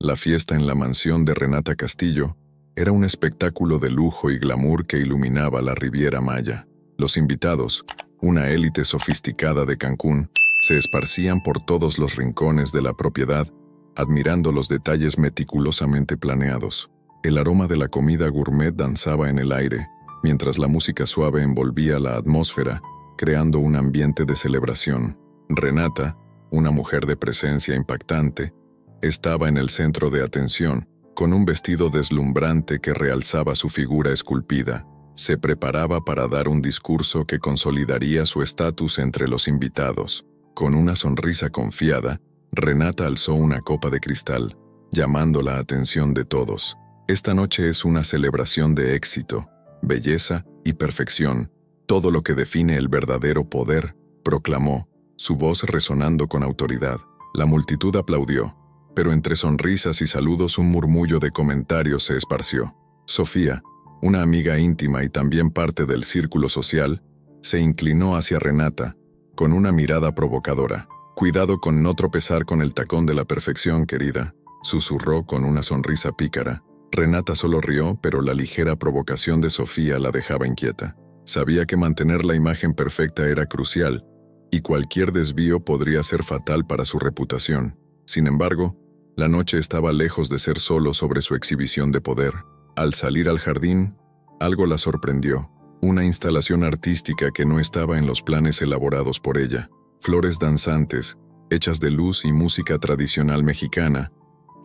La fiesta en la mansión de Renata Castillo era un espectáculo de lujo y glamour que iluminaba la Riviera Maya. Los invitados, una élite sofisticada de Cancún, se esparcían por todos los rincones de la propiedad, admirando los detalles meticulosamente planeados. El aroma de la comida gourmet danzaba en el aire, mientras la música suave envolvía la atmósfera, creando un ambiente de celebración. Renata, una mujer de presencia impactante, estaba en el centro de atención, con un vestido deslumbrante que realzaba su figura esculpida. Se preparaba para dar un discurso que consolidaría su estatus entre los invitados. Con una sonrisa confiada, Renata alzó una copa de cristal, llamando la atención de todos. Esta noche es una celebración de éxito, belleza y perfección, todo lo que define el verdadero poder, proclamó, su voz resonando con autoridad. La multitud aplaudió, pero entre sonrisas y saludos un murmullo de comentarios se esparció. Sofía, una amiga íntima y también parte del círculo social, se inclinó hacia Renata, con una mirada provocadora. «Cuidado con no tropezar con el tacón de la perfección, querida», susurró con una sonrisa pícara. Renata solo rió, pero la ligera provocación de Sofía la dejaba inquieta. Sabía que mantener la imagen perfecta era crucial, y cualquier desvío podría ser fatal para su reputación. Sin embargo, la noche estaba lejos de ser solo sobre su exhibición de poder. Al salir al jardín, algo la sorprendió. Una instalación artística que no estaba en los planes elaborados por ella. Flores danzantes, hechas de luz y música tradicional mexicana,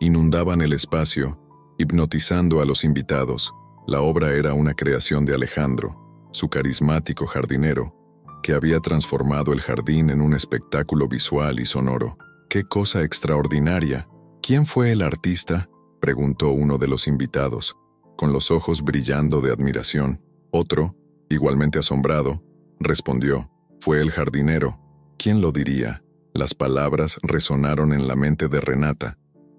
inundaban el espacio, hipnotizando a los invitados. La obra era una creación de Alejandro, su carismático jardinero, que había transformado el jardín en un espectáculo visual y sonoro. ¡Qué cosa extraordinaria! ¿Quién fue el artista?, preguntó uno de los invitados, con los ojos brillando de admiración. Otro, igualmente asombrado, respondió, «Fue el jardinero». ¿Quién lo diría? Las palabras resonaron en la mente de Renata,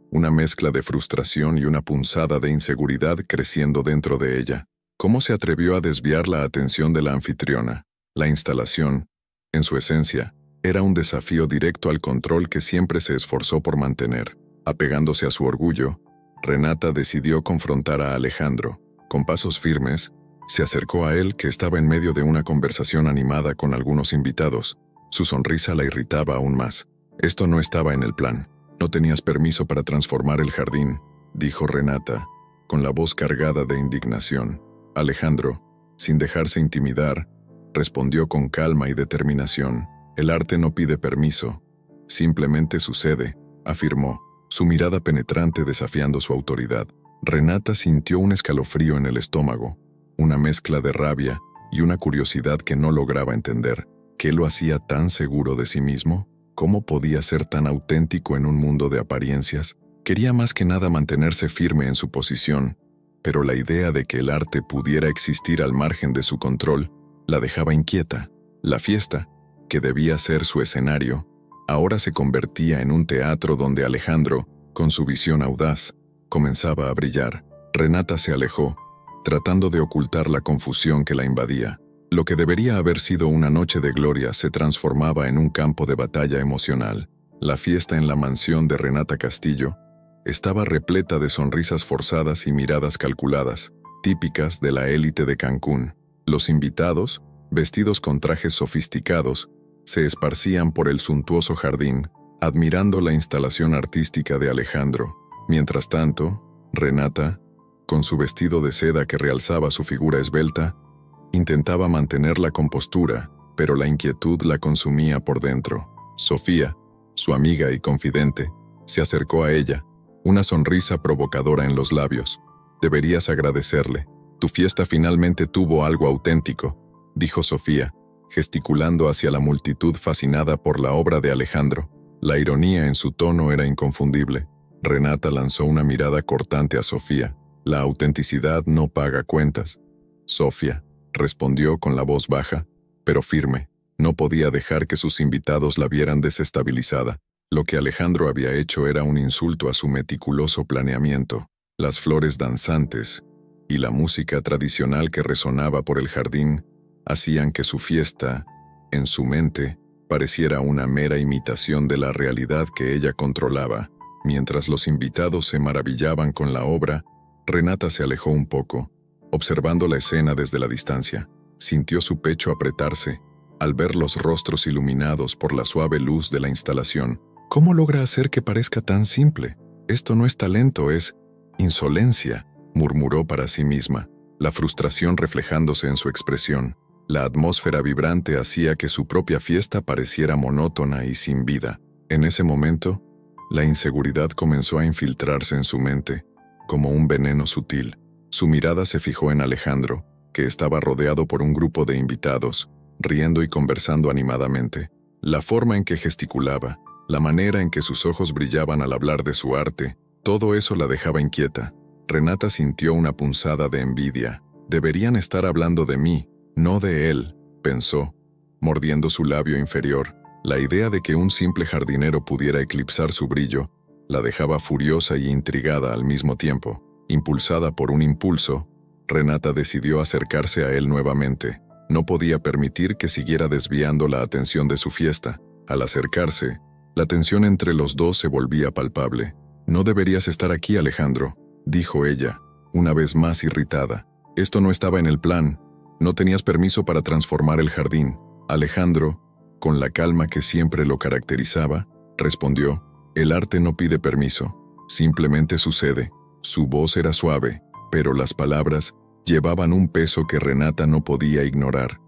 una mezcla de frustración y una punzada de inseguridad creciendo dentro de ella. ¿Cómo se atrevió a desviar la atención de la anfitriona? La instalación, en su esencia, era un desafío directo al control que siempre se esforzó por mantener. Apegándose a su orgullo, Renata decidió confrontar a Alejandro. Con pasos firmes, se acercó a él, que estaba en medio de una conversación animada con algunos invitados. Su sonrisa la irritaba aún más. Esto no estaba en el plan. «No tenías permiso para transformar el jardín», dijo Renata, con la voz cargada de indignación. Alejandro, sin dejarse intimidar, respondió con calma y determinación. «El arte no pide permiso, simplemente sucede», afirmó, su mirada penetrante desafiando su autoridad. Renata sintió un escalofrío en el estómago, una mezcla de rabia y una curiosidad que no lograba entender. ¿Qué lo hacía tan seguro de sí mismo? ¿Cómo podía ser tan auténtico en un mundo de apariencias? Quería más que nada mantenerse firme en su posición, pero la idea de que el arte pudiera existir al margen de su control la dejaba inquieta. La fiesta, que debía ser su escenario, ahora se convertía en un teatro donde Alejandro, con su visión audaz, comenzaba a brillar. Renata se alejó, tratando de ocultar la confusión que la invadía. Lo que debería haber sido una noche de gloria se transformaba en un campo de batalla emocional. La fiesta en la mansión de Renata Castillo estaba repleta de sonrisas forzadas y miradas calculadas, típicas de la élite de Cancún. Los invitados, vestidos con trajes sofisticados, se esparcían por el suntuoso jardín, admirando la instalación artística de Alejandro. Mientras tanto, Renata, con su vestido de seda que realzaba su figura esbelta, intentaba mantener la compostura, pero la inquietud la consumía por dentro. Sofía, su amiga y confidente, se acercó a ella, una sonrisa provocadora en los labios. «Deberías agradecerle. Tu fiesta finalmente tuvo algo auténtico», dijo Sofía, gesticulando hacia la multitud fascinada por la obra de Alejandro. La ironía en su tono era inconfundible. Renata lanzó una mirada cortante a Sofía. «La autenticidad no paga cuentas». Sofía respondió con la voz baja, pero firme. No podía dejar que sus invitados la vieran desestabilizada. Lo que Alejandro había hecho era un insulto a su meticuloso planeamiento. Las flores danzantes y la música tradicional que resonaba por el jardín hacían que su fiesta, en su mente, pareciera una mera imitación de la realidad que ella controlaba. Mientras los invitados se maravillaban con la obra, Renata se alejó un poco, observando la escena desde la distancia. Sintió su pecho apretarse al ver los rostros iluminados por la suave luz de la instalación. ¿Cómo logra hacer que parezca tan simple? Esto no es talento, es insolencia, murmuró para sí misma, la frustración reflejándose en su expresión. La atmósfera vibrante hacía que su propia fiesta pareciera monótona y sin vida. En ese momento, la inseguridad comenzó a infiltrarse en su mente, como un veneno sutil. Su mirada se fijó en Alejandro, que estaba rodeado por un grupo de invitados, riendo y conversando animadamente. La forma en que gesticulaba, la manera en que sus ojos brillaban al hablar de su arte, todo eso la dejaba inquieta. Renata sintió una punzada de envidia. Deberían estar hablando de mí, no de él, pensó, mordiendo su labio inferior. La idea de que un simple jardinero pudiera eclipsar su brillo la dejaba furiosa y intrigada al mismo tiempo. Impulsada por un impulso, Renata decidió acercarse a él nuevamente. No podía permitir que siguiera desviando la atención de su fiesta. Al acercarse, la tensión entre los dos se volvía palpable. «No deberías estar aquí, Alejandro», dijo ella, una vez más irritada. «Esto no estaba en el plan. No tenías permiso para transformar el jardín». Alejandro, con la calma que siempre lo caracterizaba, respondió: «El arte no pide permiso, simplemente sucede». Su voz era suave, pero las palabras llevaban un peso que Renata no podía ignorar.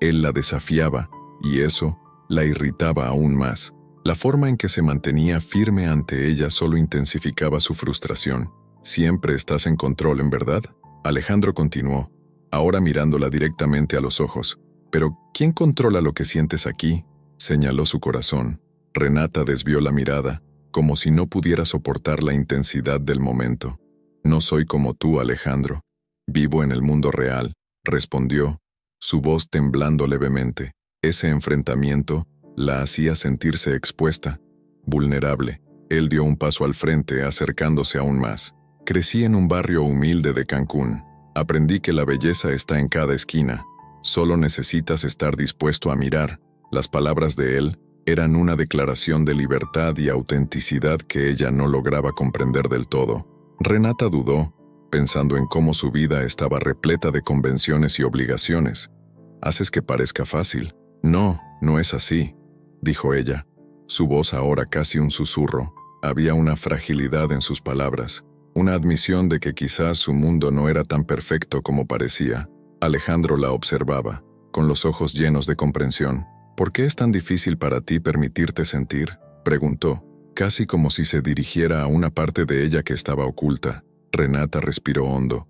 Él la desafiaba, y eso la irritaba aún más. La forma en que se mantenía firme ante ella solo intensificaba su frustración. «Siempre estás en control, ¿en verdad?», Alejandro continuó, ahora mirándola directamente a los ojos. «Pero, ¿quién controla lo que sientes aquí?», señaló su corazón. Renata desvió la mirada, como si no pudiera soportar la intensidad del momento. «No soy como tú, Alejandro. Vivo en el mundo real», respondió, su voz temblando levemente. Ese enfrentamiento la hacía sentirse expuesta, vulnerable. Él dio un paso al frente, acercándose aún más. «Crecí en un barrio humilde de Cancún. Aprendí que la belleza está en cada esquina. Solo necesitas estar dispuesto a mirar». Las palabras de él eran una declaración de libertad y autenticidad que ella no lograba comprender del todo. Renata dudó, pensando en cómo su vida estaba repleta de convenciones y obligaciones. «Haces que parezca fácil». «No, no es así», dijo ella, su voz ahora casi un susurro. Había una fragilidad en sus palabras, una admisión de que quizás su mundo no era tan perfecto como parecía. Alejandro la observaba, con los ojos llenos de comprensión. «¿Por qué es tan difícil para ti permitirte sentir?», preguntó, casi como si se dirigiera a una parte de ella que estaba oculta. Renata respiró hondo,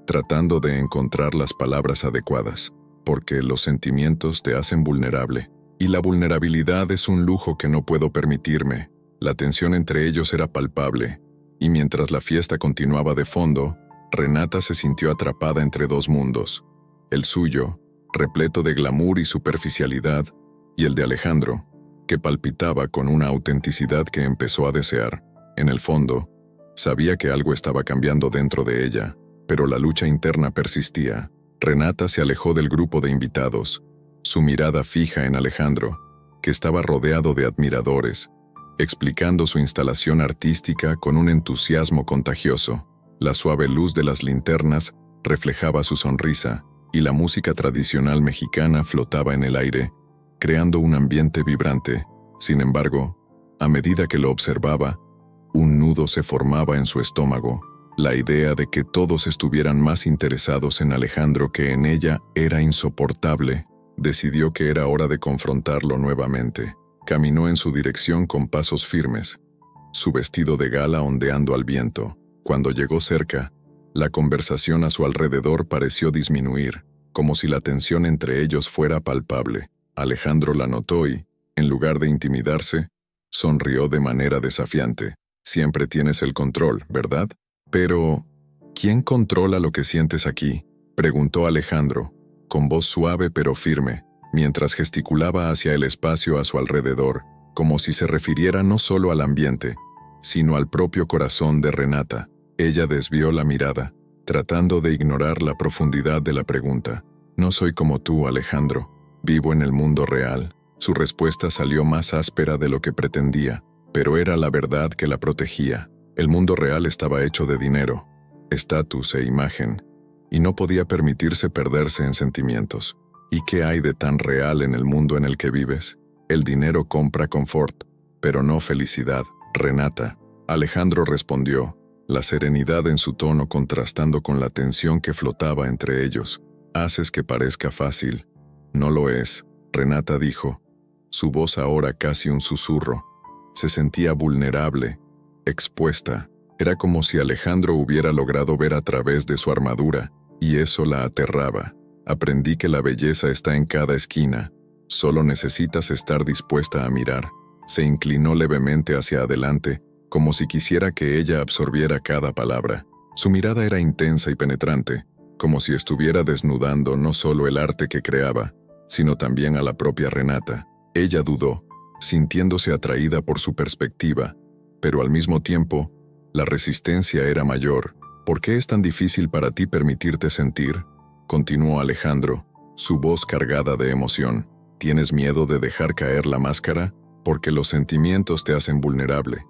tratando de encontrar las palabras adecuadas. «Porque los sentimientos te hacen vulnerable, y la vulnerabilidad es un lujo que no puedo permitirme». La tensión entre ellos era palpable, y mientras la fiesta continuaba de fondo, Renata se sintió atrapada entre dos mundos. El suyo, repleto de glamour y superficialidad, y el de Alejandro, que palpitaba con una autenticidad que empezó a desear. En el fondo, sabía que algo estaba cambiando dentro de ella, pero la lucha interna persistía. Renata se alejó del grupo de invitados, su mirada fija en Alejandro, que estaba rodeado de admiradores, explicando su instalación artística con un entusiasmo contagioso. La suave luz de las linternas reflejaba su sonrisa, y la música tradicional mexicana flotaba en el aire, creando un ambiente vibrante. Sin embargo, a medida que lo observaba, un nudo se formaba en su estómago. La idea de que todos estuvieran más interesados en Alejandro que en ella era insoportable. Decidió que era hora de confrontarlo nuevamente. Caminó en su dirección con pasos firmes, su vestido de gala ondeando al viento. Cuando llegó cerca, la conversación a su alrededor pareció disminuir, como si la tensión entre ellos fuera palpable. Alejandro la notó y, en lugar de intimidarse, sonrió de manera desafiante. «Siempre tienes el control, ¿verdad? Pero, ¿quién controla lo que sientes aquí?», preguntó Alejandro, con voz suave pero firme, mientras gesticulaba hacia el espacio a su alrededor, como si se refiriera no solo al ambiente, sino al propio corazón de Renata. Ella desvió la mirada, tratando de ignorar la profundidad de la pregunta. «No soy como tú, Alejandro. Vivo en el mundo real». Su respuesta salió más áspera de lo que pretendía. pero era la verdad que la protegía. El mundo real estaba hecho de dinero, estatus e imagen, y no podía permitirse perderse en sentimientos. ¿Y qué hay de tan real en el mundo en el que vives? El dinero compra confort, pero no felicidad. Renata. Alejandro respondió, la serenidad en su tono contrastando con la tensión que flotaba entre ellos. Haces que parezca fácil. No lo es, Renata dijo. Su voz ahora casi un susurro. Se sentía vulnerable, expuesta. Era como si Alejandro hubiera logrado ver a través de su armadura, y eso la aterraba. Aprendí que la belleza está en cada esquina. Solo necesitas estar dispuesta a mirar. Se inclinó levemente hacia adelante, como si quisiera que ella absorbiera cada palabra. Su mirada era intensa y penetrante, como si estuviera desnudando no solo el arte que creaba, sino también a la propia Renata. Ella dudó, sintiéndose atraída por su perspectiva, pero al mismo tiempo, la resistencia era mayor. ¿Por qué es tan difícil para ti permitirte sentir? Continuó Alejandro, su voz cargada de emoción. ¿Tienes miedo de dejar caer la máscara? Porque los sentimientos te hacen vulnerable.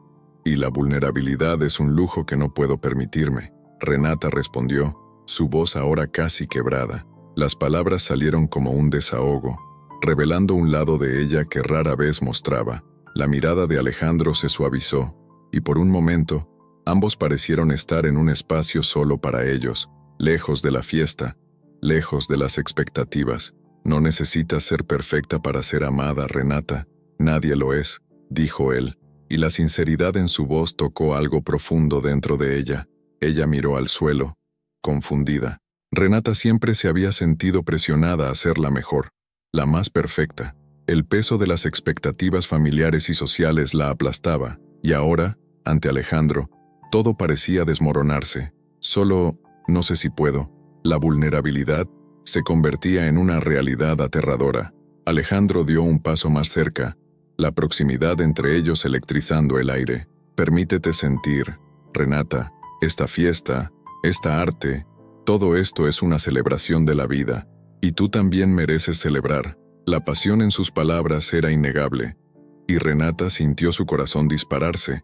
Y la vulnerabilidad es un lujo que no puedo permitirme. Renata respondió, su voz ahora casi quebrada. Las palabras salieron como un desahogo, revelando un lado de ella que rara vez mostraba. La mirada de Alejandro se suavizó, y por un momento, ambos parecieron estar en un espacio solo para ellos, lejos de la fiesta, lejos de las expectativas. No necesitas ser perfecta para ser amada, Renata. Nadie lo es, dijo él, y la sinceridad en su voz tocó algo profundo dentro de ella. Ella miró al suelo, confundida. Renata siempre se había sentido presionada a ser la mejor, la más perfecta. El peso de las expectativas familiares y sociales la aplastaba, y ahora, ante Alejandro, todo parecía desmoronarse. Solo, no sé si puedo, la vulnerabilidad se convertía en una realidad aterradora. Alejandro dio un paso más cerca, la proximidad entre ellos electrizando el aire. Permítete sentir, Renata, esta fiesta, esta arte, todo esto es una celebración de la vida, y tú también mereces celebrar. La pasión en sus palabras era innegable, y Renata sintió su corazón dispararse,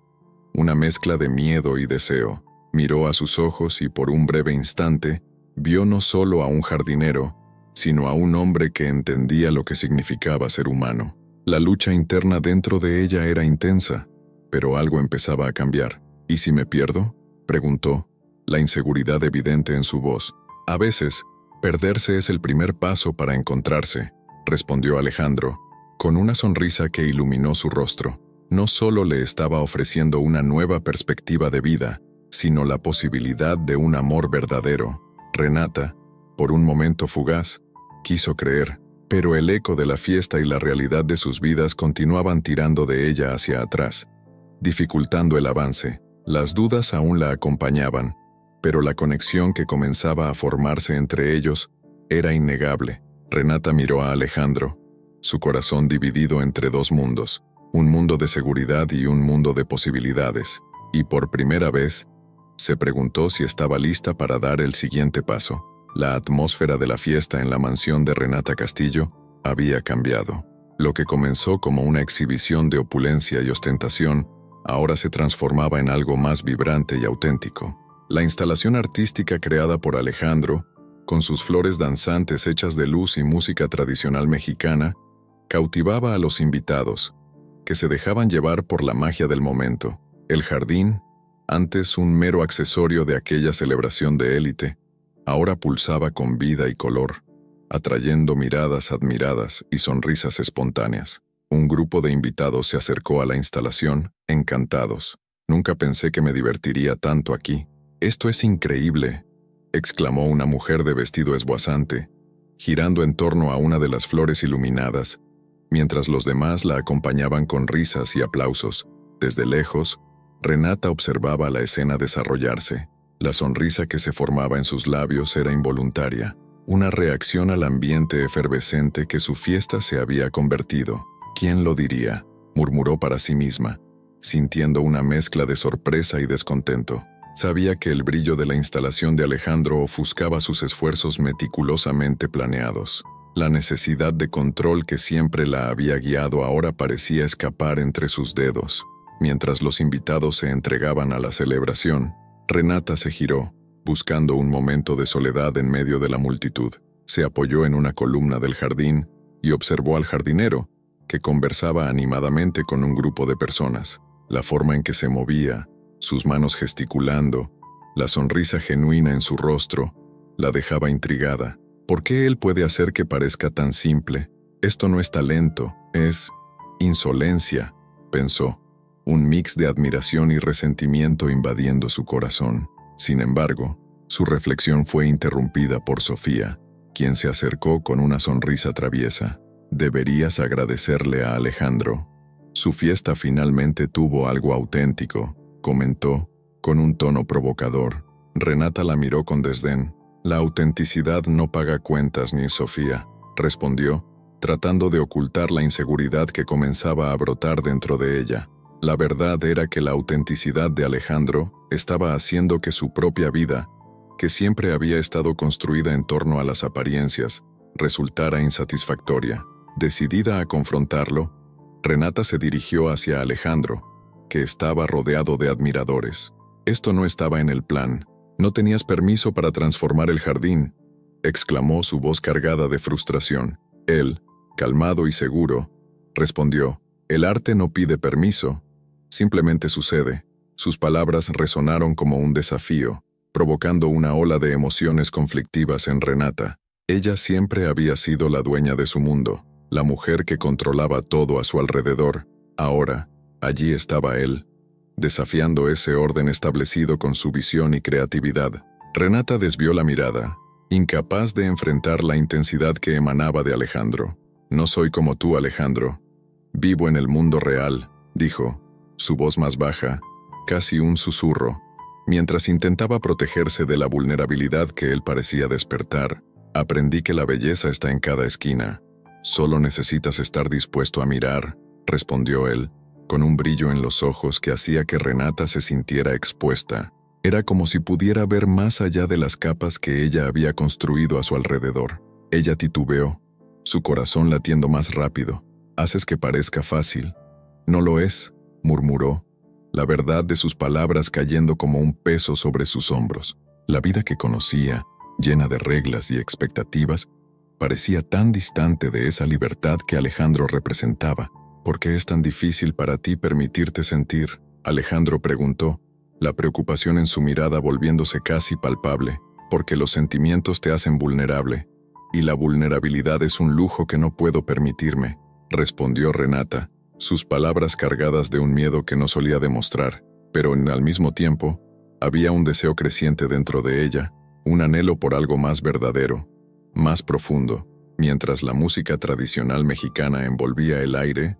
una mezcla de miedo y deseo. Miró a sus ojos y por un breve instante, vio no solo a un jardinero, sino a un hombre que entendía lo que significaba ser humano. La lucha interna dentro de ella era intensa, pero algo empezaba a cambiar. ¿Y si me pierdo?, preguntó, la inseguridad evidente en su voz. A veces, perderse es el primer paso para encontrarse, respondió Alejandro, con una sonrisa que iluminó su rostro. No solo le estaba ofreciendo una nueva perspectiva de vida, sino la posibilidad de un amor verdadero. Renata, por un momento fugaz, quiso creer, pero el eco de la fiesta y la realidad de sus vidas continuaban tirando de ella hacia atrás, dificultando el avance. Las dudas aún la acompañaban, pero la conexión que comenzaba a formarse entre ellos era innegable. Renata miró a Alejandro, su corazón dividido entre dos mundos, un mundo de seguridad y un mundo de posibilidades, y por primera vez, se preguntó si estaba lista para dar el siguiente paso. La atmósfera de la fiesta en la mansión de Renata Castillo había cambiado. Lo que comenzó como una exhibición de opulencia y ostentación, ahora se transformaba en algo más vibrante y auténtico. La instalación artística creada por Alejandro, con sus flores danzantes hechas de luz y música tradicional mexicana, cautivaba a los invitados, que se dejaban llevar por la magia del momento. El jardín, antes un mero accesorio de aquella celebración de élite, ahora pulsaba con vida y color, atrayendo miradas admiradas y sonrisas espontáneas. Un grupo de invitados se acercó a la instalación, encantados. Nunca pensé que me divertiría tanto aquí. Esto es increíble, exclamó una mujer de vestido esboazante, girando en torno a una de las flores iluminadas, mientras los demás la acompañaban con risas y aplausos. Desde lejos, Renata observaba la escena desarrollarse. La sonrisa que se formaba en sus labios era involuntaria, una reacción al ambiente efervescente que su fiesta se había convertido. ¿Quién lo diría?, murmuró para sí misma, sintiendo una mezcla de sorpresa y descontento. Sabía que el brillo de la instalación de Alejandro ofuscaba sus esfuerzos meticulosamente planeados. La necesidad de control que siempre la había guiado ahora parecía escapar entre sus dedos. Mientras los invitados se entregaban a la celebración, Renata se giró, buscando un momento de soledad en medio de la multitud. Se apoyó en una columna del jardín y observó al jardinero, que conversaba animadamente con un grupo de personas. La forma en que se movía, sus manos gesticulando, la sonrisa genuina en su rostro, la dejaba intrigada. ¿Por qué él puede hacer que parezca tan simple? Esto no es talento, es insolencia, pensó. Un mix de admiración y resentimiento invadiendo su corazón. Sin embargo, su reflexión fue interrumpida por Sofía, quien se acercó con una sonrisa traviesa. Deberías agradecerle a Alejandro. Su fiesta finalmente tuvo algo auténtico, comentó, con un tono provocador. Renata la miró con desdén. La autenticidad no paga cuentas, ni Sofía, respondió, tratando de ocultar la inseguridad que comenzaba a brotar dentro de ella. La verdad era que la autenticidad de Alejandro estaba haciendo que su propia vida, que siempre había estado construida en torno a las apariencias, resultara insatisfactoria. Decidida a confrontarlo, Renata se dirigió hacia Alejandro, que estaba rodeado de admiradores. Esto no estaba en el plan. No tenías permiso para transformar el jardín, exclamó su voz cargada de frustración. Él, calmado y seguro, respondió, el arte no pide permiso, simplemente sucede. Sus palabras resonaron como un desafío, provocando una ola de emociones conflictivas en Renata. Ella siempre había sido la dueña de su mundo, la mujer que controlaba todo a su alrededor. Ahora, allí estaba él, desafiando ese orden establecido con su visión y creatividad. Renata desvió la mirada, incapaz de enfrentar la intensidad que emanaba de Alejandro. No soy como tú, Alejandro. Vivo en el mundo real, dijo, su voz más baja, casi un susurro, mientras intentaba protegerse de la vulnerabilidad que él parecía despertar. Aprendí que la belleza está en cada esquina. Solo necesitas estar dispuesto a mirar, respondió él, con un brillo en los ojos que hacía que Renata se sintiera expuesta. Era como si pudiera ver más allá de las capas que ella había construido a su alrededor. Ella titubeó, su corazón latiendo más rápido. Haces que parezca fácil. No lo es, murmuró, la verdad de sus palabras cayendo como un peso sobre sus hombros. La vida que conocía, llena de reglas y expectativas, parecía tan distante de esa libertad que Alejandro representaba. ¿Por qué es tan difícil para ti permitirte sentir? Alejandro preguntó, la preocupación en su mirada volviéndose casi palpable. Porque los sentimientos te hacen vulnerable, y la vulnerabilidad es un lujo que no puedo permitirme, respondió Renata, sus palabras cargadas de un miedo que no solía demostrar, pero al mismo tiempo, había un deseo creciente dentro de ella, un anhelo por algo más verdadero, más profundo. Mientras la música tradicional mexicana envolvía el aire,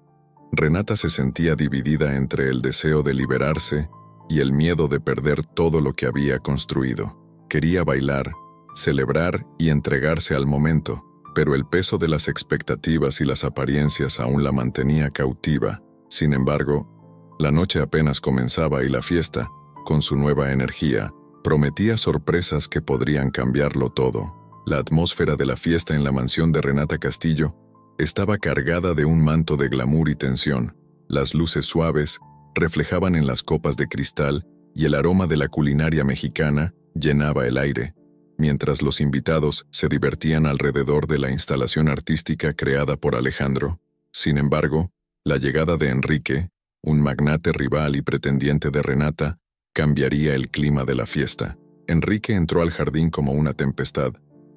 Renata se sentía dividida entre el deseo de liberarse y el miedo de perder todo lo que había construido. Quería bailar, celebrar y entregarse al momento, pero el peso de las expectativas y las apariencias aún la mantenía cautiva. Sin embargo, la noche apenas comenzaba y la fiesta, con su nueva energía, prometía sorpresas que podrían cambiarlo todo. La atmósfera de la fiesta en la mansión de Renata Castillo estaba cargada de un manto de glamour y tensión. Las luces suaves reflejaban en las copas de cristal y el aroma de la culinaria mexicana llenaba el aire, mientras los invitados se divertían alrededor de la instalación artística creada por Alejandro. Sin embargo, la llegada de Enrique, un magnate rival y pretendiente de Renata, cambiaría el clima de la fiesta. Enrique entró al jardín como una tempestad,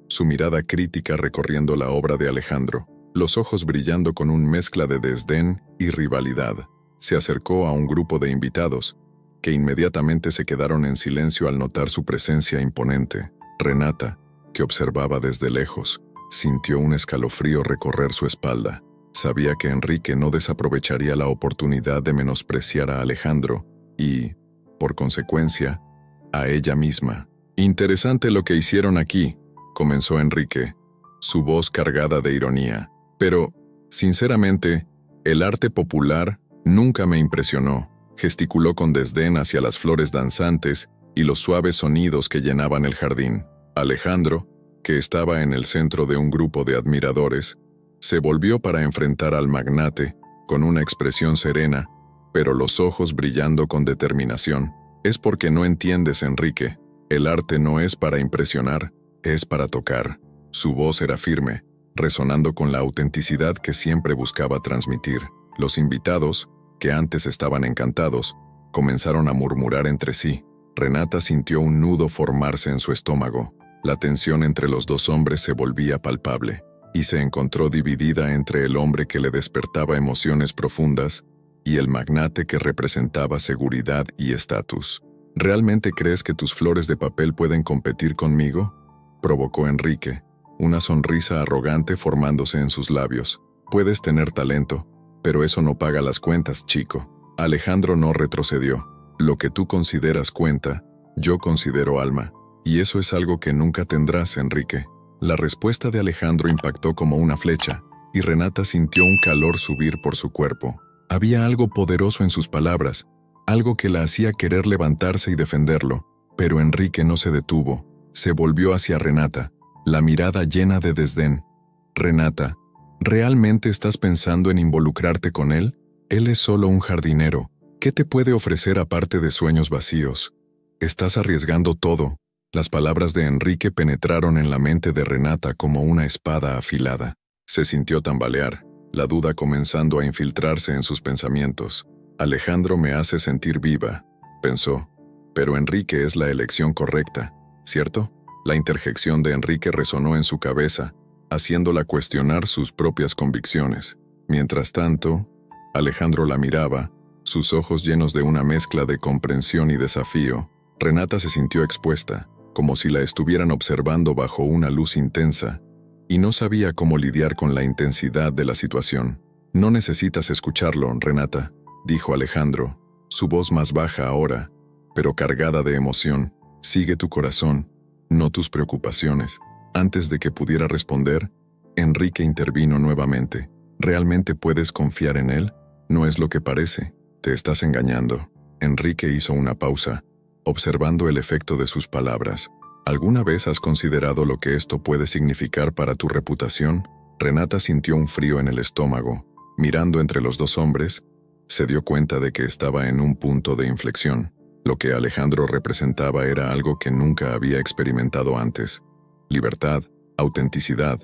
su mirada crítica recorriendo la obra de Alejandro, los ojos brillando con una mezcla de desdén y rivalidad. Se acercó a un grupo de invitados, que inmediatamente se quedaron en silencio al notar su presencia imponente. Renata, que observaba desde lejos, sintió un escalofrío recorrer su espalda. Sabía que Enrique no desaprovecharía la oportunidad de menospreciar a Alejandro y, por consecuencia, a ella misma. Interesante lo que hicieron aquí, comenzó Enrique, su voz cargada de ironía. Pero, sinceramente, el arte popular nunca me impresionó. Gesticuló con desdén hacia las flores danzantes y los suaves sonidos que llenaban el jardín. Alejandro, que estaba en el centro de un grupo de admiradores, se volvió para enfrentar al magnate, con una expresión serena, pero los ojos brillando con determinación. Es porque no entiendes, Enrique. El arte no es para impresionar, es para tocar. Su voz era firme, resonando con la autenticidad que siempre buscaba transmitir. Los invitados, que antes estaban encantados, comenzaron a murmurar entre sí. Renata sintió un nudo formarse en su estómago. La tensión entre los dos hombres se volvía palpable, y se encontró dividida entre el hombre que le despertaba emociones profundas y el magnate que representaba seguridad y estatus. ¿Realmente crees que tus flores de papel pueden competir conmigo?, provocó Enrique, una sonrisa arrogante formándose en sus labios. Puedes tener talento, pero eso no paga las cuentas, chico. Alejandro no retrocedió. Lo que tú consideras cuenta, yo considero alma, y eso es algo que nunca tendrás, Enrique. La respuesta de Alejandro impactó como una flecha, y Renata sintió un calor subir por su cuerpo. Había algo poderoso en sus palabras, algo que la hacía querer levantarse y defenderlo, pero Enrique no se detuvo. Se volvió hacia Renata, la mirada llena de desdén. Renata, ¿realmente estás pensando en involucrarte con él? Él es solo un jardinero. ¿Qué te puede ofrecer aparte de sueños vacíos? Estás arriesgando todo. Las palabras de Enrique penetraron en la mente de Renata como una espada afilada. Se sintió tambalear, la duda comenzando a infiltrarse en sus pensamientos. Alejandro me hace sentir viva, pensó. Pero Enrique es la elección correcta, ¿cierto? La interjección de Enrique resonó en su cabeza, haciéndola cuestionar sus propias convicciones. Mientras tanto, Alejandro la miraba, sus ojos llenos de una mezcla de comprensión y desafío. Renata se sintió expuesta, como si la estuvieran observando bajo una luz intensa, y no sabía cómo lidiar con la intensidad de la situación. No necesitas escucharlo, Renata, dijo Alejandro, su voz más baja ahora, pero cargada de emoción. Sigue tu corazón, no tus preocupaciones. Antes de que pudiera responder, Enrique intervino nuevamente. ¿Realmente puedes confiar en él? No es lo que parece. Te estás engañando. Enrique hizo una pausa, observando el efecto de sus palabras. ¿Alguna vez has considerado lo que esto puede significar para tu reputación? Renata sintió un frío en el estómago. Mirando entre los dos hombres, se dio cuenta de que estaba en un punto de inflexión. Lo que Alejandro representaba era algo que nunca había experimentado antes. Libertad, autenticidad,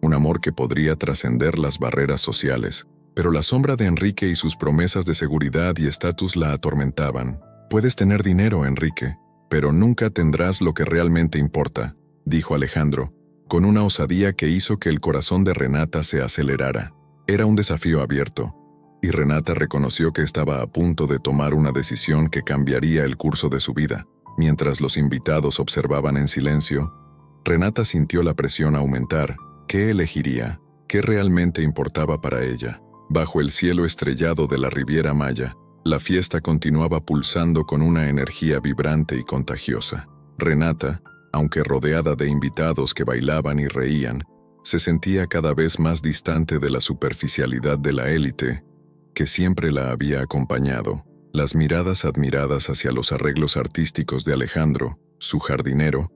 un amor que podría trascender las barreras sociales. Pero la sombra de Enrique y sus promesas de seguridad y estatus la atormentaban. Puedes tener dinero, Enrique, pero nunca tendrás lo que realmente importa, dijo Alejandro, con una osadía que hizo que el corazón de Renata se acelerara. Era un desafío abierto, y Renata reconoció que estaba a punto de tomar una decisión que cambiaría el curso de su vida. Mientras los invitados observaban en silencio, Renata sintió la presión aumentar. ¿Qué elegiría? ¿Qué realmente importaba para ella? Bajo el cielo estrellado de la Riviera Maya, la fiesta continuaba pulsando con una energía vibrante y contagiosa. Renata, aunque rodeada de invitados que bailaban y reían, se sentía cada vez más distante de la superficialidad de la élite que siempre la había acompañado. Las miradas admiradas hacia los arreglos artísticos de Alejandro, su jardinero,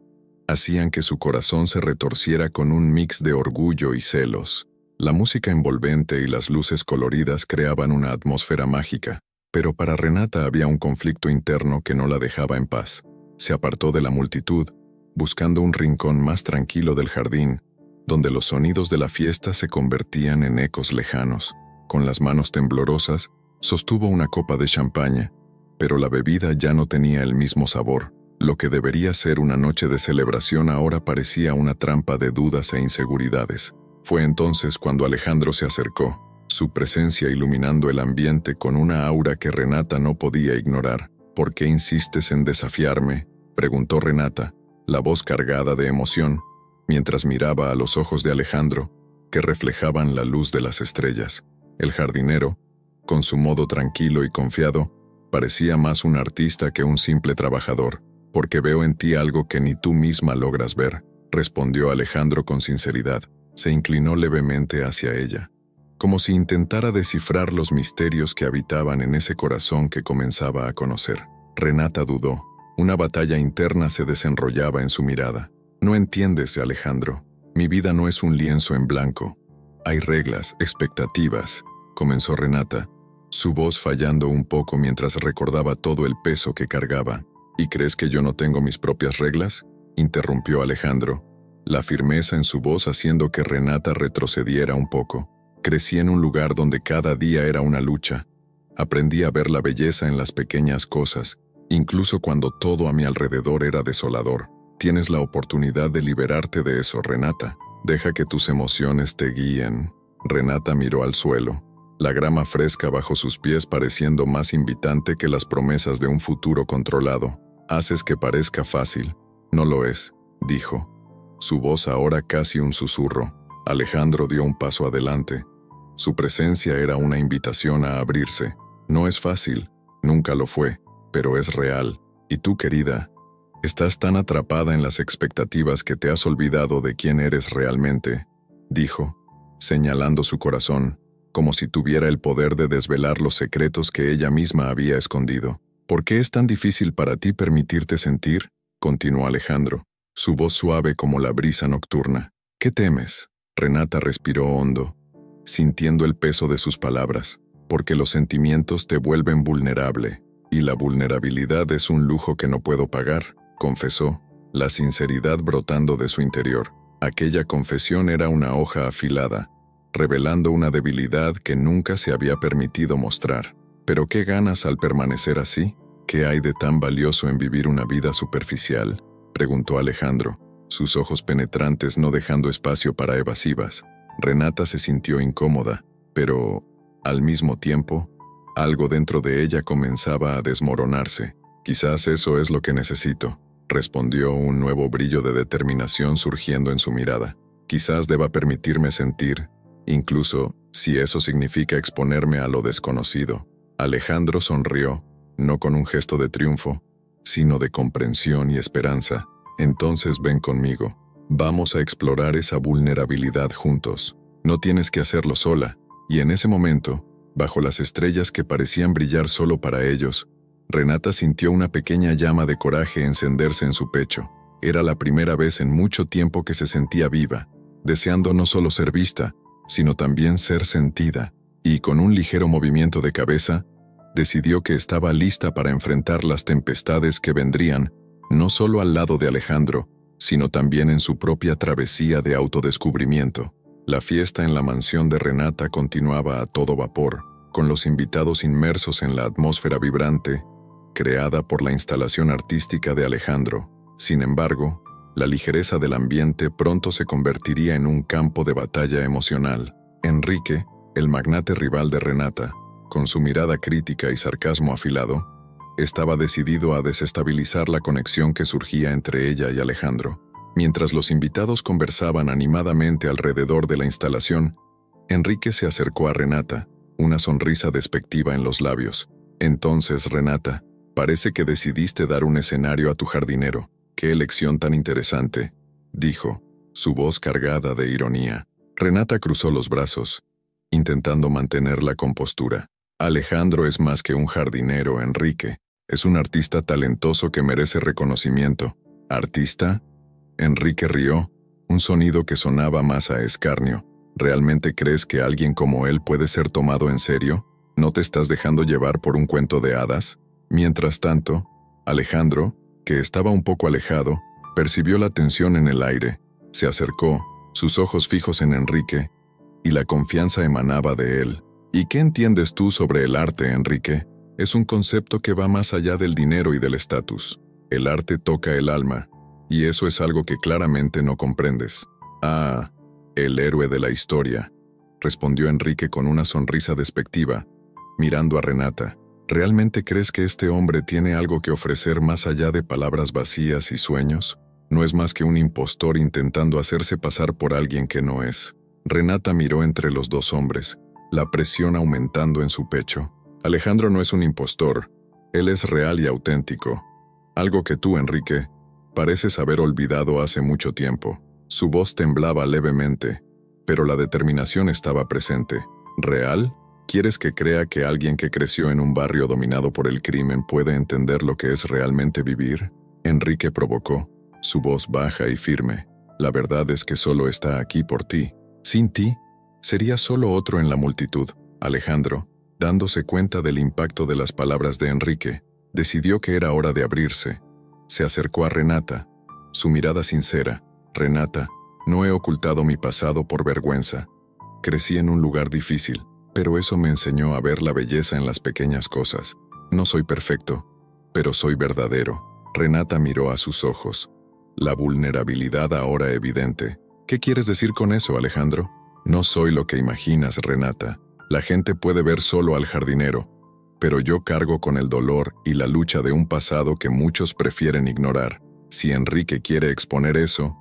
hacían que su corazón se retorciera con un mix de orgullo y celos. La música envolvente y las luces coloridas creaban una atmósfera mágica, pero para Renata había un conflicto interno que no la dejaba en paz. Se apartó de la multitud, buscando un rincón más tranquilo del jardín, donde los sonidos de la fiesta se convertían en ecos lejanos. Con las manos temblorosas, sostuvo una copa de champaña, pero la bebida ya no tenía el mismo sabor. Lo que debería ser una noche de celebración ahora parecía una trampa de dudas e inseguridades. Fue entonces cuando Alejandro se acercó, su presencia iluminando el ambiente con una aura que Renata no podía ignorar. ¿Por qué insistes en desafiarme?, preguntó Renata, la voz cargada de emoción, mientras miraba a los ojos de Alejandro, que reflejaban la luz de las estrellas. El jardinero, con su modo tranquilo y confiado, parecía más un artista que un simple trabajador. «Porque veo en ti algo que ni tú misma logras ver», respondió Alejandro con sinceridad. Se inclinó levemente hacia ella, como si intentara descifrar los misterios que habitaban en ese corazón que comenzaba a conocer. Renata dudó. Una batalla interna se desenrollaba en su mirada. «No entiendes, Alejandro. Mi vida no es un lienzo en blanco. Hay reglas, expectativas», comenzó Renata, su voz fallando un poco mientras recordaba todo el peso que cargaba. ¿Y crees que yo no tengo mis propias reglas?, interrumpió Alejandro, la firmeza en su voz haciendo que Renata retrocediera un poco. Crecí en un lugar donde cada día era una lucha. Aprendí a ver la belleza en las pequeñas cosas, incluso cuando todo a mi alrededor era desolador. Tienes la oportunidad de liberarte de eso, Renata. Deja que tus emociones te guíen. Renata miró al suelo, la grama fresca bajo sus pies pareciendo más invitante que las promesas de un futuro controlado. Haces que parezca fácil. No lo es, dijo. Su voz ahora casi un susurro. Alejandro dio un paso adelante. Su presencia era una invitación a abrirse. No es fácil, nunca lo fue, pero es real. Y tú, querida, estás tan atrapada en las expectativas que te has olvidado de quién eres realmente, dijo, señalando su corazón, como si tuviera el poder de desvelar los secretos que ella misma había escondido. ¿Por qué es tan difícil para ti permitirte sentir?, continuó Alejandro, su voz suave como la brisa nocturna. ¿Qué temes? Renata respiró hondo, sintiendo el peso de sus palabras, porque los sentimientos te vuelven vulnerable, y la vulnerabilidad es un lujo que no puedo pagar, confesó, la sinceridad brotando de su interior. Aquella confesión era una hoja afilada, revelando una debilidad que nunca se había permitido mostrar. ¿Pero qué ganas al permanecer así? ¿Qué hay de tan valioso en vivir una vida superficial?, preguntó Alejandro, sus ojos penetrantes no dejando espacio para evasivas. Renata se sintió incómoda, pero, al mismo tiempo, algo dentro de ella comenzaba a desmoronarse. Quizás eso es lo que necesito, respondió, un nuevo brillo de determinación surgiendo en su mirada. Quizás deba permitirme sentir, incluso si eso significa exponerme a lo desconocido. Alejandro sonrió, no con un gesto de triunfo, sino de comprensión y esperanza. Entonces ven conmigo. Vamos a explorar esa vulnerabilidad juntos. No tienes que hacerlo sola. Y en ese momento, bajo las estrellas que parecían brillar solo para ellos, Renata sintió una pequeña llama de coraje encenderse en su pecho. Era la primera vez en mucho tiempo que se sentía viva, deseando no solo ser vista, sino también ser sentida, y con un ligero movimiento de cabeza, decidió que estaba lista para enfrentar las tempestades que vendrían, no solo al lado de Alejandro, sino también en su propia travesía de autodescubrimiento. La fiesta en la mansión de Renata continuaba a todo vapor, con los invitados inmersos en la atmósfera vibrante, creada por la instalación artística de Alejandro. Sin embargo, la ligereza del ambiente pronto se convertiría en un campo de batalla emocional. Enrique, el magnate rival de Renata, con su mirada crítica y sarcasmo afilado, estaba decidido a desestabilizar la conexión que surgía entre ella y Alejandro. Mientras los invitados conversaban animadamente alrededor de la instalación, Enrique se acercó a Renata, una sonrisa despectiva en los labios. Entonces, Renata, parece que decidiste dar un escenario a tu jardinero. ¡Qué elección tan interesante!, dijo, su voz cargada de ironía. Renata cruzó los brazos, intentando mantener la compostura. Alejandro es más que un jardinero, Enrique. Es un artista talentoso que merece reconocimiento. ¿Artista? Enrique rió, un sonido que sonaba más a escarnio. ¿Realmente crees que alguien como él puede ser tomado en serio? ¿No te estás dejando llevar por un cuento de hadas? Mientras tanto, Alejandro, que estaba un poco alejado, percibió la tensión en el aire. Se acercó, sus ojos fijos en Enrique, y la confianza emanaba de él. ¿Y qué entiendes tú sobre el arte, Enrique? Es un concepto que va más allá del dinero y del estatus. El arte toca el alma, y eso es algo que claramente no comprendes. Ah, el héroe de la historia, respondió Enrique con una sonrisa despectiva, mirando a Renata. ¿Realmente crees que este hombre tiene algo que ofrecer más allá de palabras vacías y sueños? No es más que un impostor intentando hacerse pasar por alguien que no es. Renata miró entre los dos hombres, la presión aumentando en su pecho. Alejandro no es un impostor, él es real y auténtico. Algo que tú, Enrique, pareces haber olvidado hace mucho tiempo. Su voz temblaba levemente, pero la determinación estaba presente. ¿Real? ¿Quieres que crea que alguien que creció en un barrio dominado por el crimen puede entender lo que es realmente vivir? Enrique provocó, su voz baja y firme. La verdad es que solo está aquí por ti. Sin ti, sería solo otro en la multitud. Alejandro, Dándose cuenta del impacto de las palabras de Enrique, decidió que era hora de abrirse. Se acercó a Renata, su mirada sincera. Renata, no he ocultado mi pasado por vergüenza. Crecí en un lugar difícil, pero eso me enseñó a ver la belleza en las pequeñas cosas. No soy perfecto, pero soy verdadero. Renata miró a sus ojos. La vulnerabilidad ahora evidente. ¿Qué quieres decir con eso, Alejandro? No soy lo que imaginas, Renata. La gente puede ver solo al jardinero, pero yo cargo con el dolor y la lucha de un pasado que muchos prefieren ignorar. Si Enrique quiere exponer eso,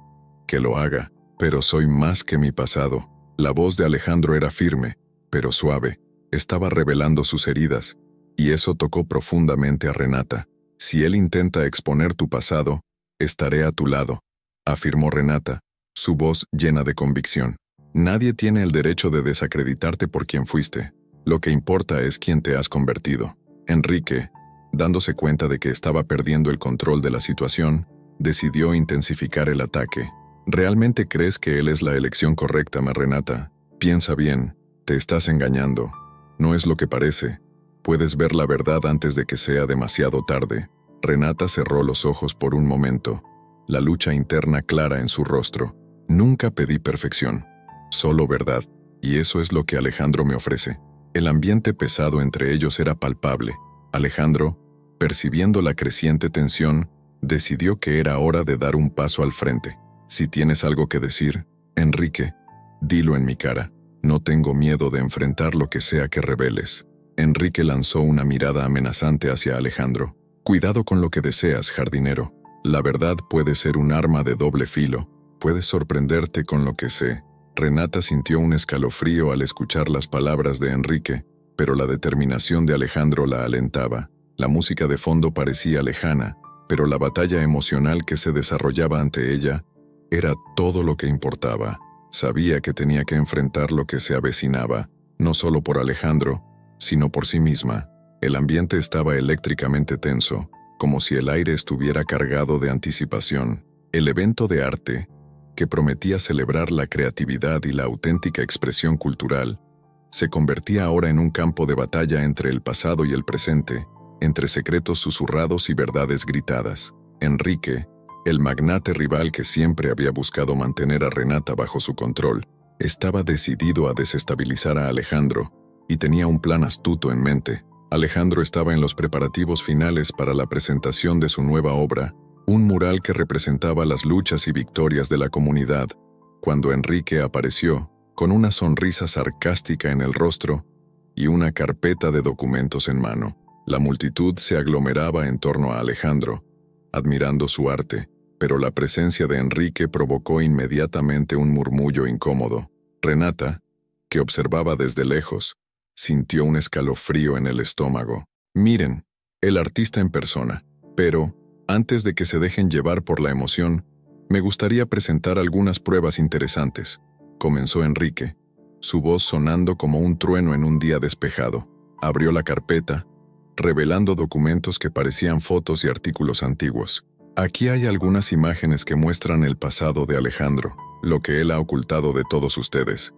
que lo haga, pero soy más que mi pasado. La voz de Alejandro era firme, pero suave. Estaba revelando sus heridas, y eso tocó profundamente a Renata. Si él intenta exponer tu pasado, estaré a tu lado, afirmó Renata, su voz llena de convicción. Nadie tiene el derecho de desacreditarte por quien fuiste. Lo que importa es quién te has convertido. Enrique, dándose cuenta de que estaba perdiendo el control de la situación, decidió intensificar el ataque. ¿Realmente crees que él es la elección correcta, Renata? Piensa bien, te estás engañando. No es lo que parece. Puedes ver la verdad antes de que sea demasiado tarde. Renata cerró los ojos por un momento, la lucha interna clara en su rostro. Nunca pedí perfección, solo verdad, y eso es lo que Alejandro me ofrece. El ambiente pesado entre ellos era palpable. Alejandro, percibiendo la creciente tensión, decidió que era hora de dar un paso al frente. Si tienes algo que decir, Enrique, dilo en mi cara. No tengo miedo de enfrentar lo que sea que reveles. Enrique lanzó una mirada amenazante hacia Alejandro. Cuidado con lo que deseas, jardinero. La verdad puede ser un arma de doble filo. Puedes sorprenderte con lo que sé. Renata sintió un escalofrío al escuchar las palabras de Enrique, pero la determinación de Alejandro la alentaba. La música de fondo parecía lejana, pero la batalla emocional que se desarrollaba ante ella era todo lo que importaba. Sabía que tenía que enfrentar lo que se avecinaba, no solo por Alejandro, sino por sí misma. El ambiente estaba eléctricamente tenso, como si el aire estuviera cargado de anticipación. El evento de arte, que prometía celebrar la creatividad y la auténtica expresión cultural, se convertía ahora en un campo de batalla entre el pasado y el presente, entre secretos susurrados y verdades gritadas. Enrique, el magnate rival que siempre había buscado mantener a Renata bajo su control, estaba decidido a desestabilizar a Alejandro, y tenía un plan astuto en mente. Alejandro estaba en los preparativos finales para la presentación de su nueva obra, un mural que representaba las luchas y victorias de la comunidad, cuando Enrique apareció, con una sonrisa sarcástica en el rostro y una carpeta de documentos en mano. La multitud se aglomeraba en torno a Alejandro, admirando su arte, pero la presencia de Enrique provocó inmediatamente un murmullo incómodo. Renata, que observaba desde lejos, sintió un escalofrío en el estómago. Miren, el artista en persona. Pero, antes de que se dejen llevar por la emoción, me gustaría presentar algunas pruebas interesantes, comenzó Enrique, su voz sonando como un trueno en un día despejado. Abrió la carpeta, revelando documentos que parecían fotos y artículos antiguos. Aquí hay algunas imágenes que muestran el pasado de Alejandro, lo que él ha ocultado de todos ustedes.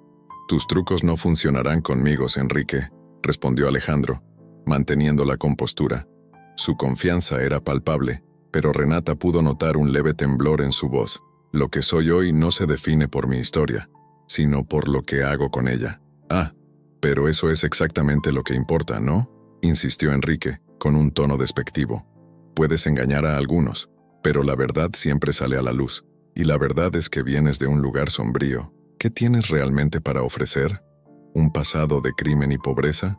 Tus trucos no funcionarán conmigo, Enrique, respondió Alejandro, manteniendo la compostura. Su confianza era palpable, pero Renata pudo notar un leve temblor en su voz. Lo que soy hoy no se define por mi historia, sino por lo que hago con ella. Ah, pero eso es exactamente lo que importa, ¿no?, insistió Enrique, con un tono despectivo. Puedes engañar a algunos, pero la verdad siempre sale a la luz. Y la verdad es que vienes de un lugar sombrío. ¿Qué tienes realmente para ofrecer? ¿Un pasado de crimen y pobreza?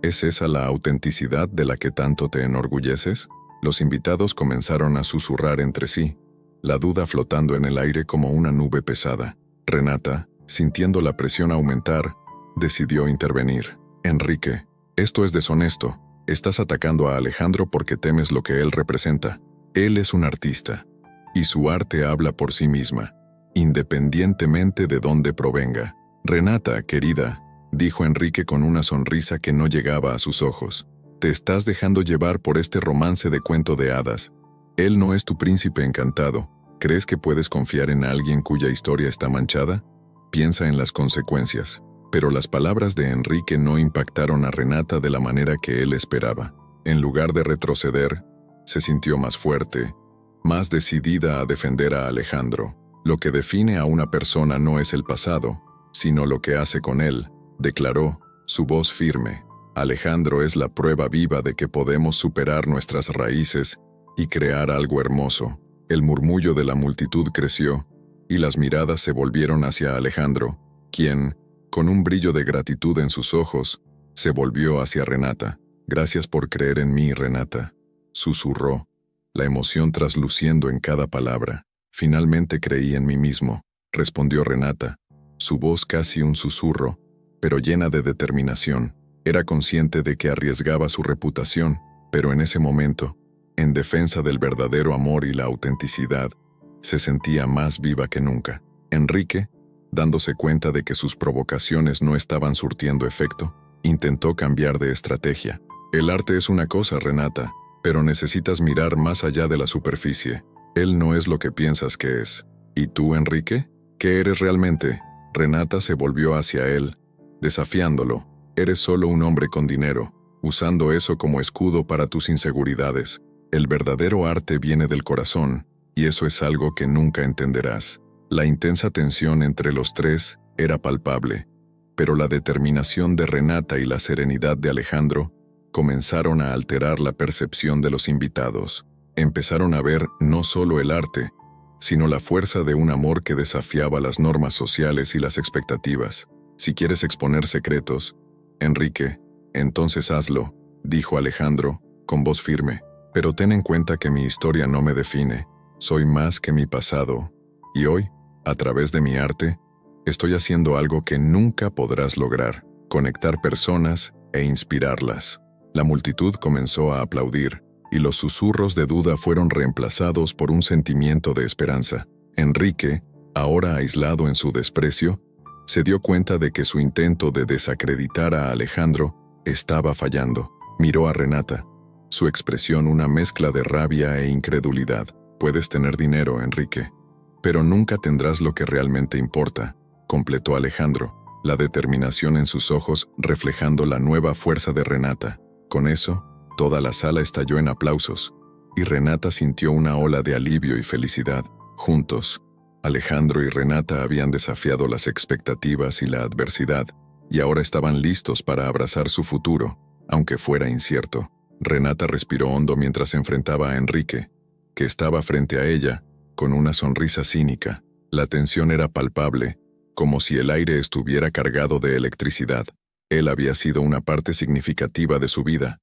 ¿Es esa la autenticidad de la que tanto te enorgulleces? Los invitados comenzaron a susurrar entre sí, la duda flotando en el aire como una nube pesada. Renata, sintiendo la presión aumentar, decidió intervenir. Enrique, esto es deshonesto. Estás atacando a Alejandro porque temes lo que él representa. Él es un artista, y su arte habla por sí misma, independientemente de dónde provenga. Renata, querida, dijo Enrique con una sonrisa que no llegaba a sus ojos. Te estás dejando llevar por este romance de cuento de hadas. Él no es tu príncipe encantado. ¿Crees que puedes confiar en alguien cuya historia está manchada? Piensa en las consecuencias. Pero las palabras de Enrique no impactaron a Renata de la manera que él esperaba. En lugar de retroceder, se sintió más fuerte, más decidida a defender a Alejandro. Lo que define a una persona no es el pasado, sino lo que hace con él, declaró, su voz firme. Alejandro es la prueba viva de que podemos superar nuestras raíces y crear algo hermoso. El murmullo de la multitud creció, y las miradas se volvieron hacia Alejandro, quien, con un brillo de gratitud en sus ojos, se volvió hacia Renata. «Gracias por creer en mí, Renata», susurró, la emoción trasluciendo en cada palabra. «Finalmente creí en mí mismo», respondió Renata, su voz casi un susurro, pero llena de determinación. Era consciente de que arriesgaba su reputación, pero en ese momento, en defensa del verdadero amor y la autenticidad, se sentía más viva que nunca. Enrique, dándose cuenta de que sus provocaciones no estaban surtiendo efecto, intentó cambiar de estrategia. «El arte es una cosa, Renata, pero necesitas mirar más allá de la superficie. Él no es lo que piensas que es. ¿Y tú, Enrique? ¿Qué eres realmente?» Renata se volvió hacia él, desafiándolo. «Eres solo un hombre con dinero, usando eso como escudo para tus inseguridades. El verdadero arte viene del corazón, y eso es algo que nunca entenderás». La intensa tensión entre los tres era palpable, pero la determinación de Renata y la serenidad de Alejandro comenzaron a alterar la percepción de los invitados. Empezaron a ver no solo el arte, sino la fuerza de un amor que desafiaba las normas sociales y las expectativas. «Si quieres exponer secretos, Enrique, entonces hazlo», dijo Alejandro, con voz firme. «Pero ten en cuenta que mi historia no me define. Soy más que mi pasado. Y hoy, a través de mi arte, estoy haciendo algo que nunca podrás lograr: conectar personas e inspirarlas». La multitud comenzó a aplaudir, y los susurros de duda fueron reemplazados por un sentimiento de esperanza. Enrique, ahora aislado en su desprecio, se dio cuenta de que su intento de desacreditar a Alejandro estaba fallando. Miró a Renata, su expresión una mezcla de rabia e incredulidad. «Puedes tener dinero, Enrique, pero nunca tendrás lo que realmente importa», completó Alejandro, la determinación en sus ojos reflejando la nueva fuerza de Renata. Con eso, toda la sala estalló en aplausos, y Renata sintió una ola de alivio y felicidad. Juntos, Alejandro y Renata habían desafiado las expectativas y la adversidad, y ahora estaban listos para abrazar su futuro, aunque fuera incierto. Renata respiró hondo mientras enfrentaba a Enrique, que estaba frente a ella, con una sonrisa cínica. La tensión era palpable, como si el aire estuviera cargado de electricidad. Él había sido una parte significativa de su vida,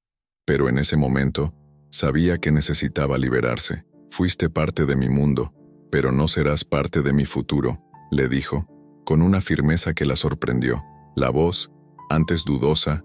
pero en ese momento, sabía que necesitaba liberarse. «Fuiste parte de mi mundo, pero no serás parte de mi futuro», le dijo, con una firmeza que la sorprendió. La voz, antes dudosa,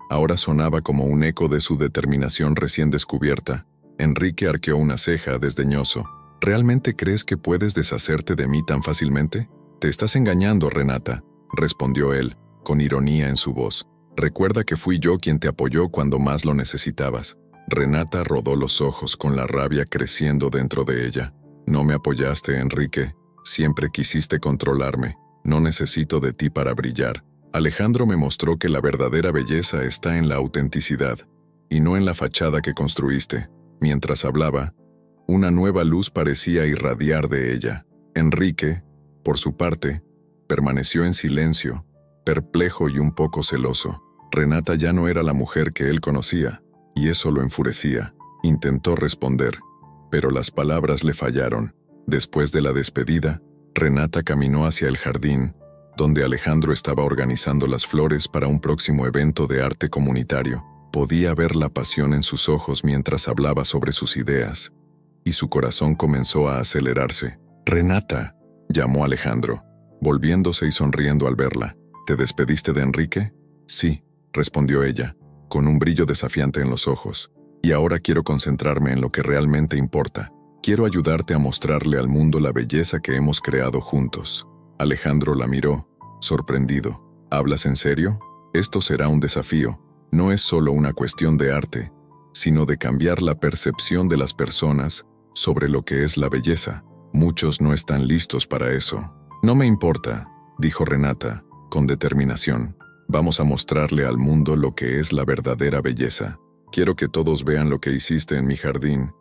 ahora sonaba como un eco de su determinación recién descubierta. Enrique arqueó una ceja desdeñoso. «¿Realmente crees que puedes deshacerte de mí tan fácilmente?» «Te estás engañando, Renata», respondió él, con ironía en su voz. «Recuerda que fui yo quien te apoyó cuando más lo necesitabas». Renata rodó los ojos con la rabia creciendo dentro de ella. «No me apoyaste, Enrique. Siempre quisiste controlarme. No necesito de ti para brillar. Alejandro me mostró que la verdadera belleza está en la autenticidad, y no en la fachada que construiste». Mientras hablaba, una nueva luz parecía irradiar de ella. Enrique, por su parte, permaneció en silencio, perplejo y un poco celoso. Renata ya no era la mujer que él conocía, y eso lo enfurecía. Intentó responder, pero las palabras le fallaron. Después de la despedida, Renata caminó hacia el jardín, donde Alejandro estaba organizando las flores para un próximo evento de arte comunitario. Podía ver la pasión en sus ojos mientras hablaba sobre sus ideas, y su corazón comenzó a acelerarse. «Renata», llamó Alejandro, volviéndose y sonriendo al verla. «¿Te despediste de Enrique?» «Sí», respondió ella, con un brillo desafiante en los ojos. «Y ahora quiero concentrarme en lo que realmente importa. Quiero ayudarte a mostrarle al mundo la belleza que hemos creado juntos». Alejandro la miró, sorprendido. «¿Hablas en serio? Esto será un desafío. No es solo una cuestión de arte, sino de cambiar la percepción de las personas sobre lo que es la belleza. Muchos no están listos para eso». «No me importa», dijo Renata, con determinación. Vamos a mostrarle al mundo lo que es la verdadera belleza. Quiero que todos vean lo que hiciste en mi jardín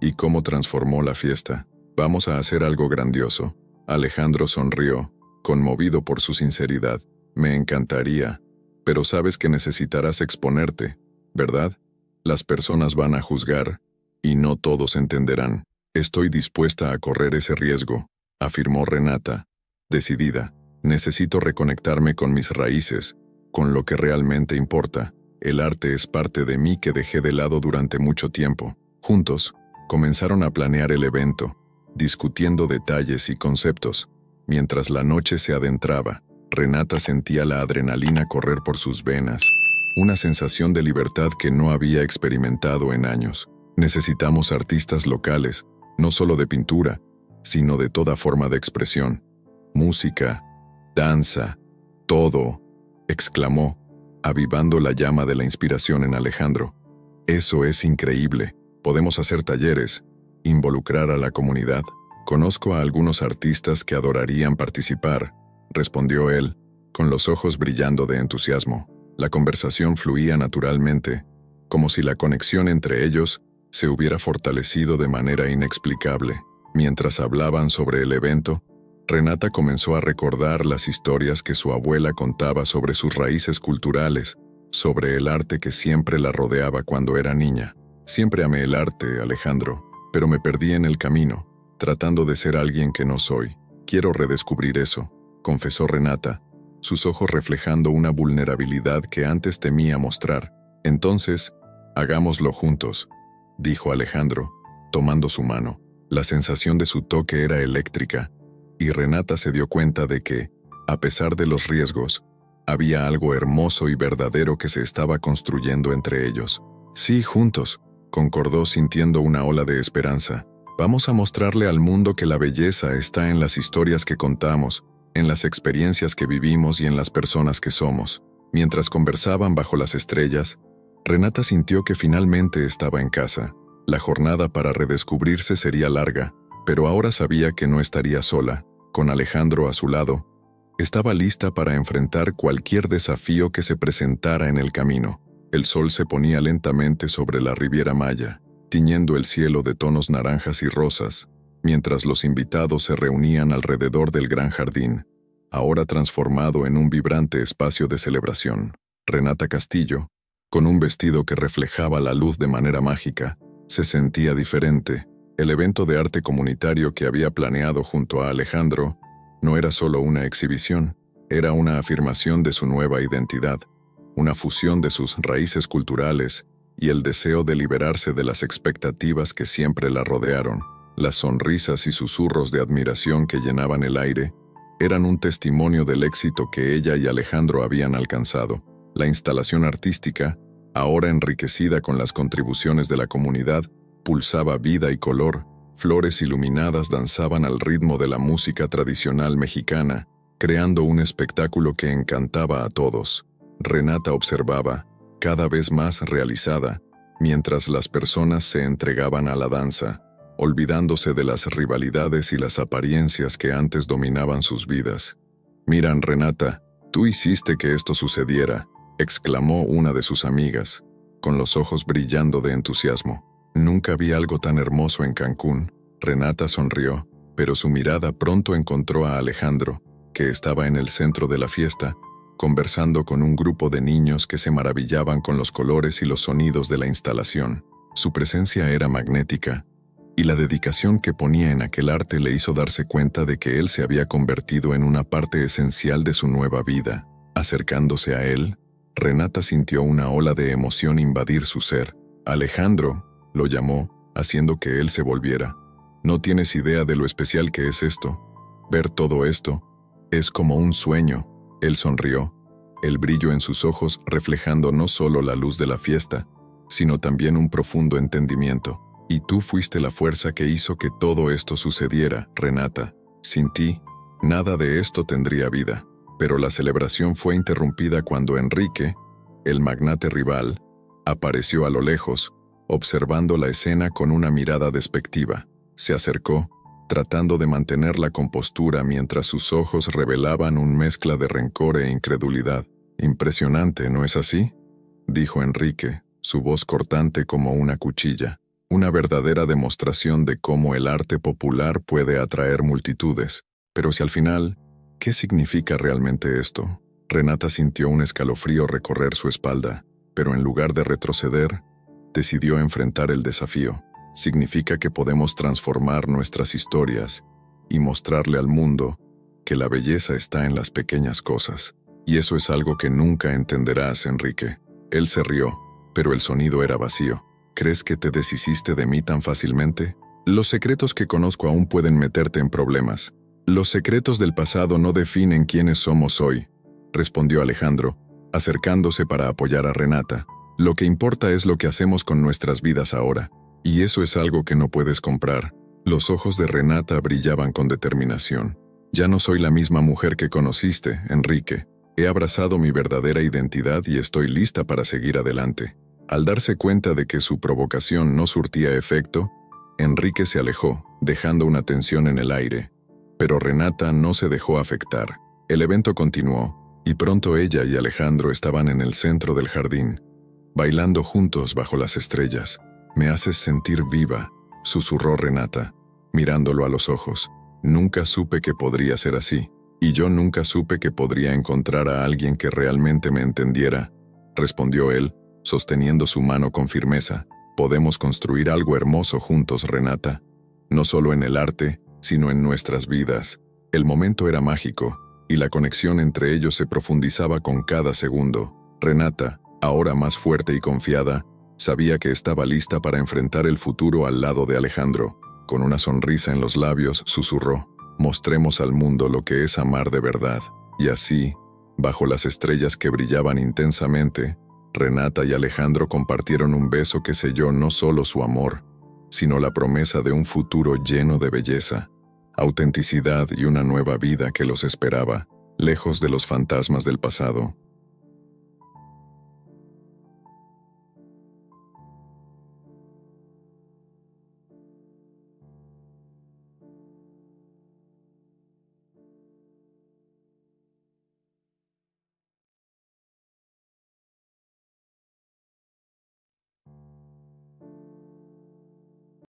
y cómo transformó la fiesta. Vamos a hacer algo grandioso. Alejandro sonrió, conmovido por su sinceridad. Me encantaría, pero sabes que necesitarás exponerte, ¿verdad? Las personas van a juzgar, y no todos entenderán. Estoy dispuesta a correr ese riesgo, afirmó Renata, decidida. Necesito reconectarme con mis raíces, con lo que realmente importa. El arte es parte de mí que dejé de lado durante mucho tiempo. Juntos, comenzaron a planear el evento, discutiendo detalles y conceptos. Mientras la noche se adentraba, Renata sentía la adrenalina correr por sus venas, una sensación de libertad que no había experimentado en años. Necesitamos artistas locales, no solo de pintura, sino de toda forma de expresión. Música, danza, todo, exclamó, avivando la llama de la inspiración en Alejandro. Eso es increíble. Podemos hacer talleres, involucrar a la comunidad. Conozco a algunos artistas que adorarían participar, respondió él, con los ojos brillando de entusiasmo. La conversación fluía naturalmente, como si la conexión entre ellos se hubiera fortalecido de manera inexplicable. Mientras hablaban sobre el evento, Renata comenzó a recordar las historias que su abuela contaba sobre sus raíces culturales, sobre el arte que siempre la rodeaba cuando era niña. Siempre amé el arte, Alejandro, pero me perdí en el camino, tratando de ser alguien que no soy. Quiero redescubrir eso, confesó Renata, sus ojos reflejando una vulnerabilidad que antes temía mostrar. Entonces, hagámoslo juntos, dijo Alejandro, tomando su mano. La sensación de su toque era eléctrica, y Renata se dio cuenta de que, a pesar de los riesgos, había algo hermoso y verdadero que se estaba construyendo entre ellos. Sí, juntos, concordó sintiendo una ola de esperanza. Vamos a mostrarle al mundo que la belleza está en las historias que contamos, en las experiencias que vivimos y en las personas que somos. Mientras conversaban bajo las estrellas, Renata sintió que finalmente estaba en casa. La jornada para redescubrirse sería larga, pero ahora sabía que no estaría sola. Con Alejandro a su lado, estaba lista para enfrentar cualquier desafío que se presentara en el camino. El sol se ponía lentamente sobre la Riviera Maya, tiñendo el cielo de tonos naranjas y rosas, mientras los invitados se reunían alrededor del gran jardín, ahora transformado en un vibrante espacio de celebración. Renata Castillo, con un vestido que reflejaba la luz de manera mágica, se sentía diferente. El evento de arte comunitario que había planeado junto a Alejandro no era solo una exhibición, era una afirmación de su nueva identidad, una fusión de sus raíces culturales y el deseo de liberarse de las expectativas que siempre la rodearon. Las sonrisas y susurros de admiración que llenaban el aire eran un testimonio del éxito que ella y Alejandro habían alcanzado. La instalación artística, ahora enriquecida con las contribuciones de la comunidad, pulsaba vida y color. Flores iluminadas danzaban al ritmo de la música tradicional mexicana, creando un espectáculo que encantaba a todos. Renata observaba, cada vez más realizada, mientras las personas se entregaban a la danza, olvidándose de las rivalidades y las apariencias que antes dominaban sus vidas. «Miran, Renata, tú hiciste que esto sucediera», exclamó una de sus amigas, con los ojos brillando de entusiasmo. «Nunca vi algo tan hermoso en Cancún». Renata sonrió, pero su mirada pronto encontró a Alejandro, que estaba en el centro de la fiesta, conversando con un grupo de niños que se maravillaban con los colores y los sonidos de la instalación. Su presencia era magnética, y la dedicación que ponía en aquel arte le hizo darse cuenta de que él se había convertido en una parte esencial de su nueva vida. Acercándose a él, Renata sintió una ola de emoción invadir su ser. «Alejandro», lo llamó, haciendo que él se volviera. «No tienes idea de lo especial que es esto. Ver todo esto es como un sueño». Él sonrió, el brillo en sus ojos reflejando no solo la luz de la fiesta, sino también un profundo entendimiento. «Y tú fuiste la fuerza que hizo que todo esto sucediera, Renata. Sin ti, nada de esto tendría vida». Pero la celebración fue interrumpida cuando Enrique, el magnate rival, apareció a lo lejos, observando la escena con una mirada despectiva. Se acercó, tratando de mantener la compostura mientras sus ojos revelaban una mezcla de rencor e incredulidad. «Impresionante, ¿no es así?», dijo Enrique, su voz cortante como una cuchilla. Una verdadera demostración de cómo el arte popular puede atraer multitudes. Pero si al final, ¿qué significa realmente esto? Renata sintió un escalofrío recorrer su espalda, pero en lugar de retroceder, decidió enfrentar el desafío. Significa que podemos transformar nuestras historias y mostrarle al mundo que la belleza está en las pequeñas cosas. Y eso es algo que nunca entenderás, Enrique. Él se rió, pero el sonido era vacío. ¿Crees que te deshiciste de mí tan fácilmente? Los secretos que conozco aún pueden meterte en problemas. Los secretos del pasado no definen quiénes somos hoy, respondió Alejandro, acercándose para apoyar a Renata. Lo que importa es lo que hacemos con nuestras vidas ahora. Y eso es algo que no puedes comprar. Los ojos de Renata brillaban con determinación. Ya no soy la misma mujer que conociste, Enrique. He abrazado mi verdadera identidad y estoy lista para seguir adelante. Al darse cuenta de que su provocación no surtía efecto, Enrique se alejó, dejando una tensión en el aire. Pero Renata no se dejó afectar. El evento continuó, y pronto ella y Alejandro estaban en el centro del jardín, bailando juntos bajo las estrellas. «Me haces sentir viva», susurró Renata, mirándolo a los ojos. «Nunca supe que podría ser así, y yo nunca supe que podría encontrar a alguien que realmente me entendiera», respondió él, sosteniendo su mano con firmeza. «Podemos construir algo hermoso juntos, Renata, no solo en el arte, sino en nuestras vidas». El momento era mágico, y la conexión entre ellos se profundizaba con cada segundo. Renata, ahora más fuerte y confiada, sabía que estaba lista para enfrentar el futuro al lado de Alejandro. Con una sonrisa en los labios, susurró: «Mostremos al mundo lo que es amar de verdad». Y así, bajo las estrellas que brillaban intensamente, Renata y Alejandro compartieron un beso que selló no solo su amor, sino la promesa de un futuro lleno de belleza, autenticidad y una nueva vida que los esperaba, lejos de los fantasmas del pasado.